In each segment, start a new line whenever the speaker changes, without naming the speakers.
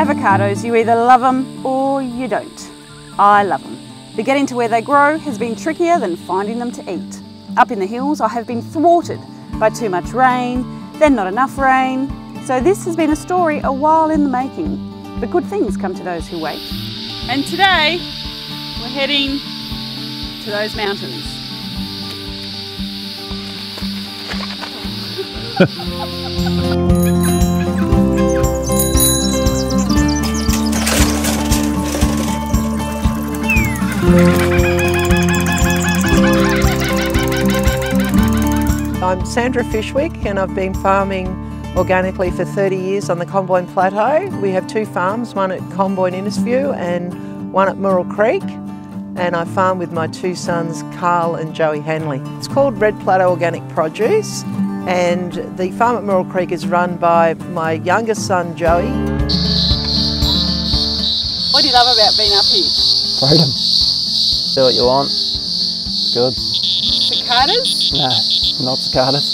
Avocados, you either love them or you don't. I love them. But getting to where they grow has been trickier than finding them to eat. Up in the hills, I have been thwarted by too much rain, then not enough rain. So this has been a story a while in the making. But good things come to those who wait. And today, we're heading to those mountains.
I'm Sandra Fishwick and I've been farming organically for 30 years on the Comboyne Plateau. We have two farms, one at Comboyne Innisview and one at Murrell Creek. And I farm with my two sons, Carl and Joey Hanley. It's called Red Plateau Organic Produce, and the farm at Murrell Creek is run by my youngest son, Joey.
What do you love about being up here?
Freedom. Do what you want. It's good.
Cicadas?
No, not cicadas.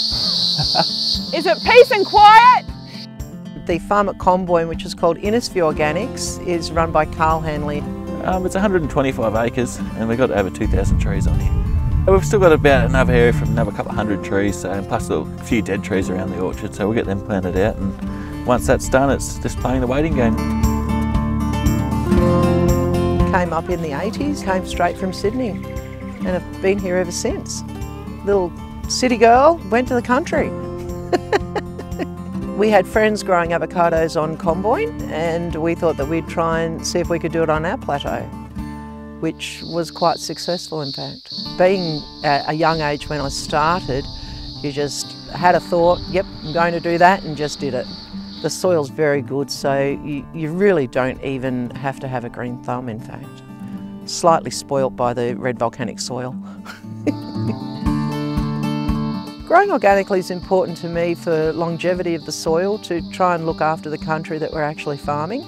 Is it peace and quiet?
The farm at Comboyne, which is called Innisview Organics, is run by Carl Hanley.
It's 125 acres and we've got over 2,000 trees on here. We've still got about another area from another couple of hundred trees, and plus a few dead trees around the orchard, so we'll get them planted out, and once that's done it's just playing the waiting game.
Came up in the 80s, came straight from Sydney and have been here ever since. Little city girl, went to the country. We had friends growing avocados on Comboyne and we thought that we'd try and see if we could do it on our plateau, which was quite successful in fact. Being at a young age when I started, you just had a thought, yep, I'm going to do that, and just did it. The soil's very good, so you really don't even have to have a green thumb in fact. Slightly spoilt by the red volcanic soil. Growing organically is important to me for longevity of the soil, to try and look after the country that we're actually farming.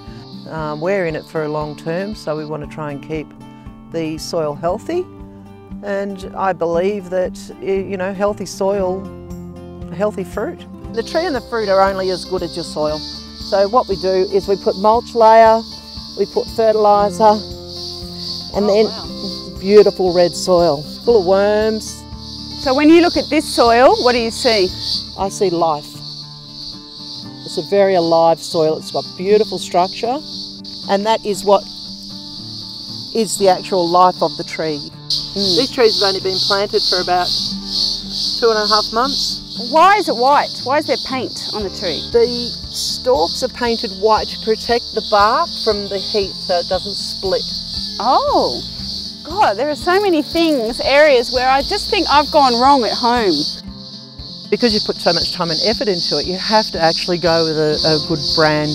We're in it for a long term, so we want to try and keep the soil healthy. And I believe that, you know, healthy soil, healthy fruit. The tree and the fruit are only as good as your soil. So what we do is we put mulch layer, we put fertiliser, and then beautiful red soil, full of worms.
So when you look at this soil, what do you see?
I see life. It's a very alive soil. It's got beautiful structure, and that is what is the actual life of the tree. These trees have only been planted for about 2.5 months.
Why is it white? Why is there paint on the tree?
The stalks are painted white to protect the bark from the heat so it doesn't split.
Oh. God, there are so many things, areas where I just think I've gone wrong at home.
Because you put so much time and effort into it, you have to actually go with a good brand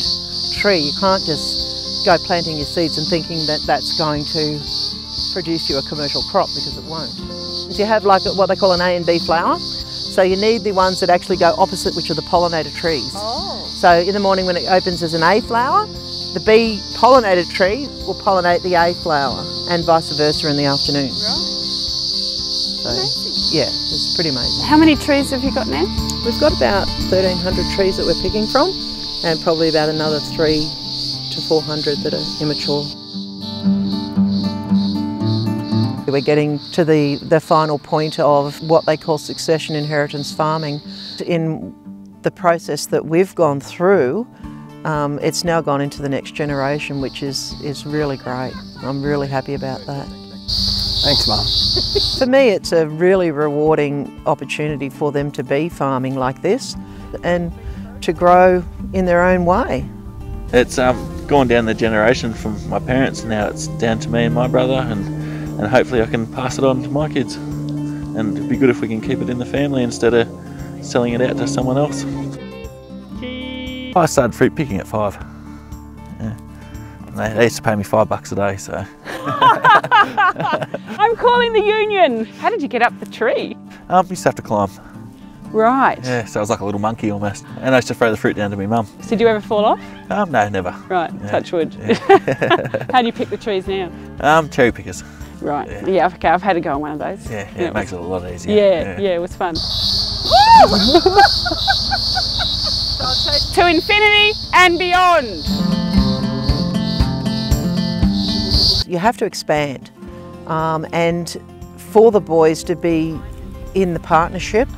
tree. You can't just go planting your seeds and thinking that that's going to produce you a commercial crop, because it won't. You have like what they call an A and B flower. So you need the ones that actually go opposite, which are the pollinator trees. Oh. So in the morning when it opens as an A flower, the B pollinated tree will pollinate the A flower, and vice versa in the afternoon. Right. So, amazing. Yeah, it's pretty amazing.
How many trees have you got now?
We've got about 1,300 trees that we're picking from, and probably about another 300 to 400 that are immature. We're getting to the final point of what they call succession inheritance farming. In the process that we've gone through, it's now gone into the next generation, which is really great. I'm really happy about that.
Thanks, Mum.
For me, it's a really rewarding opportunity for them to be farming like this and to grow in their own way.
It's gone down the generation from my parents, now it's down to me and my brother, and hopefully I can pass it on to my kids. And it'd be good if we can keep it in the family instead of selling it out to someone else. I started fruit picking at 5. Yeah. They used to pay me $5 a day, so.
I'm calling the union. How did you get up the tree?
Used to have to climb.
Right.
Yeah, so I was like a little monkey almost. And I used to throw the fruit down to my mum.
Did you ever fall off?
No, never.
Right,
yeah.
touch wood. Yeah. How do you pick the trees now?
Cherry pickers.
Right, yeah, okay, I've had to go on one of those.
Yeah, it makes it a lot easier.
Yeah, it was fun. To infinity and beyond.
you have to expand. And for the boys to be in the partnership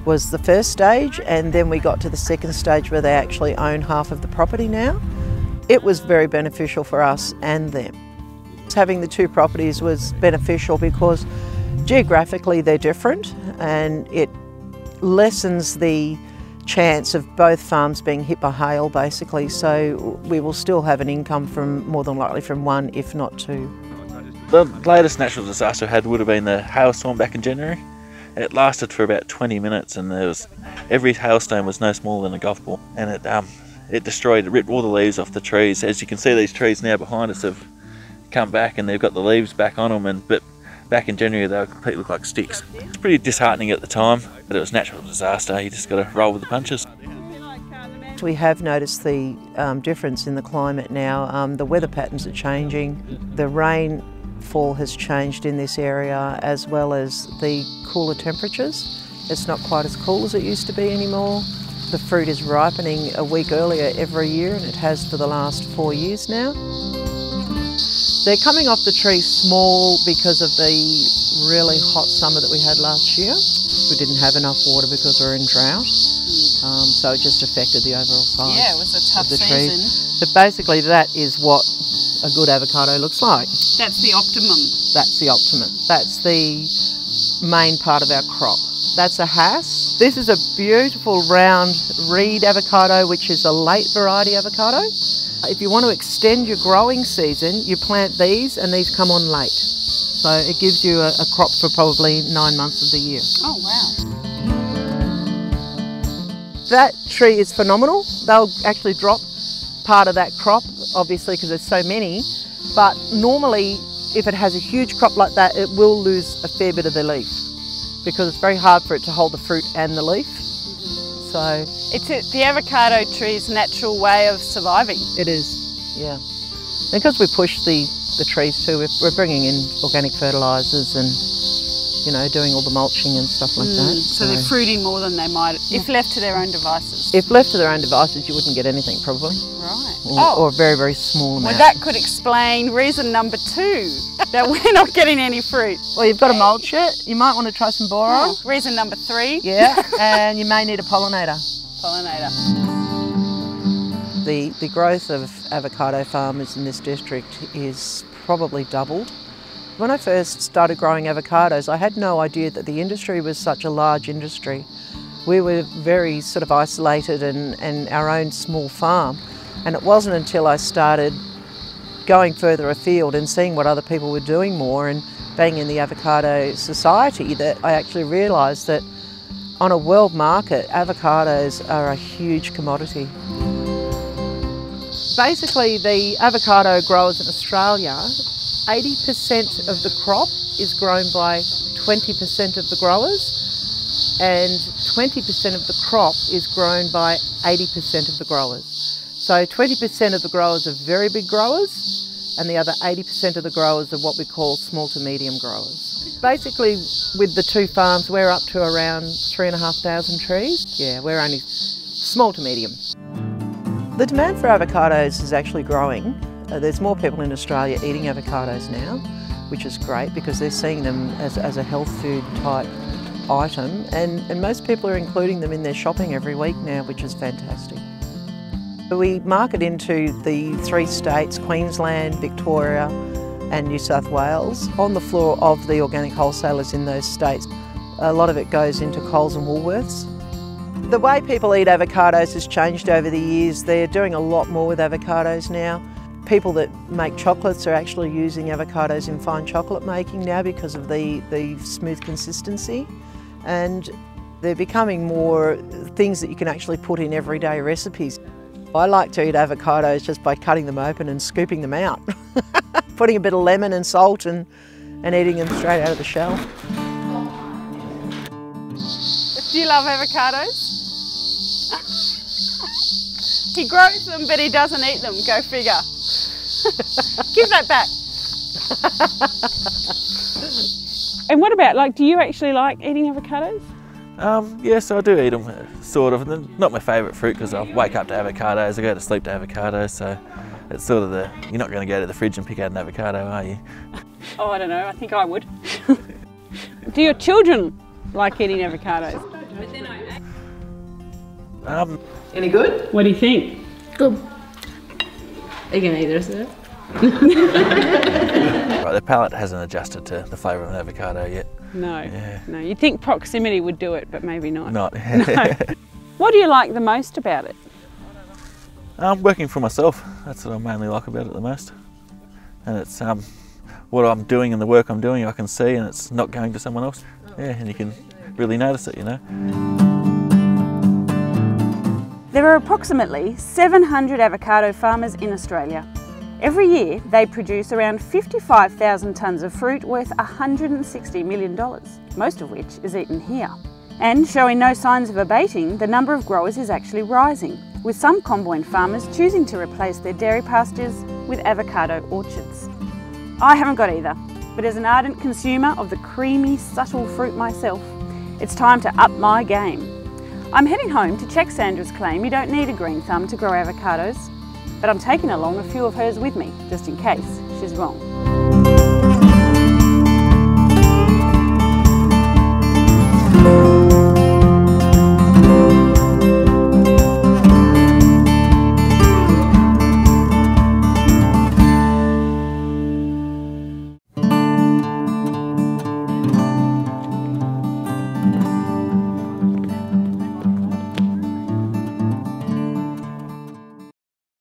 was the first stage, and then we got to the second stage where they actually own half of the property now. It was very beneficial for us and them. Having the two properties was beneficial because geographically they're different, and it lessens the chance of both farms being hit by hail basically, so we will still have an income from more than likely from one, if not two.
The latest natural disaster we had would have been the hailstorm back in January. It lasted for about 20 minutes, and every hailstone was no smaller than a golf ball, and it ripped all the leaves off the trees. As you can see, these trees now behind us have come back and they've got the leaves back on them, but back in January they completely looked like sticks. It's pretty disheartening at the time, but it was natural disaster. You just got to roll with the punches.
We have noticed the difference in the climate now. The weather patterns are changing. The rainfall has changed in this area, as well as the cooler temperatures. It's not quite as cool as it used to be anymore. The fruit is ripening a week earlier every year, and it has for the last 4 years now. They're coming off the tree small because of the really hot summer that we had last year. We didn't have enough water because we were in drought, so it just affected the overall size.
Yeah, it was a tough
of the
season.
tree. But basically that is what a good avocado looks like.
That's the optimum.
That's the optimum. That's the main part of our crop. That's a Hass. This is a beautiful round reed avocado, which is a late variety avocado. If you want to extend your growing season, you plant these, and these come on late. So it gives you a crop for probably 9 months of the year.
Oh, wow.
That tree is phenomenal. They'll actually drop part of that crop, obviously, because there's so many. But normally, if it has a huge crop like that, it will lose a fair bit of the leaf, because it's very hard for it to hold the fruit and the leaf. So
It's the avocado tree's natural way of surviving.
it is, yeah. And because we push the trees too, we're bringing in organic fertilisers and, you know, doing all the mulching and stuff like that.
So they're fruiting more than they might if left to their own devices.
If left to their own devices, you wouldn't get anything probably,
Right.
or a very, very small amount.
Well, that could explain reason number 2, that we're not getting any fruit.
Well, you've got to mulch it. You might want to try some boron.
Reason number 3,
Yeah, and you may need a pollinator.
pollinator.
The growth of avocado farmers in this district is probably doubled. When I first started growing avocados, I had no idea that the industry was such a large industry. We were very sort of isolated and our own small farm, and it wasn't until I started going further afield and seeing what other people were doing more and being in the avocado society that I actually realised that on a world market, avocados are a huge commodity. Basically, the avocado growers in Australia, 80% of the crop is grown by 20% of the growers, and 20% of the crop is grown by 80% of the growers. So 20% of the growers are very big growers, and the other 80% of the growers are what we call small to medium growers. Basically, with the two farms, we're up to around 3,500 trees. Yeah, we're only small to medium. The demand for avocados is actually growing. There's more people in Australia eating avocados now, which is great because they're seeing them as a health food type item, and most people are including them in their shopping every week now, which is fantastic. We market into the 3 states, Queensland, Victoria and New South Wales, on the floor of the organic wholesalers in those states. A lot of it goes into Coles and Woolworths. The way people eat avocados has changed over the years. They're doing a lot more with avocados now. People that make chocolates are actually using avocados in fine chocolate making now because of the smooth consistency, and they're becoming more things that you can actually put in everyday recipes. I like to eat avocados just by cutting them open and scooping them out, putting a bit of lemon and salt and eating them straight out of the shell.
Do you love avocados? He grows them, but he doesn't eat them. Go figure. Give that back. And what about, like, do you actually like eating avocados?
Yes, I do eat them, sort of. They're not my favourite fruit because I wake up to avocados, I go to sleep to avocados, so it's sort of you're not going to go to the fridge and pick out an avocado, are you?
Oh, I don't know, I think I would. Do your children like eating avocados?
Any good?
What do you think?
Good. Are you going to eat the rest of it?
Right, the palate hasn't adjusted to the flavour of an avocado yet.
No,
Yeah.
no. You'd think proximity would do it, but maybe not.
Not.
No. What do you like the most about it?
Working for myself, that's what I mainly like about it the most. And it's what I'm doing and the work I'm doing I can see, and it's not going to someone else. Yeah, and you can really notice it, you know.
There are approximately 700 avocado farmers in Australia. Every year they produce around 55,000 tonnes of fruit worth $160 million, most of which is eaten here. And showing no signs of abating, the number of growers is actually rising, with some combine farmers choosing to replace their dairy pastures with avocado orchards. I haven't got either, but as an ardent consumer of the creamy, subtle fruit myself, it's time to up my game. I'm heading home to check Sandra's claim you don't need a green thumb to grow avocados, but I'm taking along a few of hers with me, just in case she's wrong.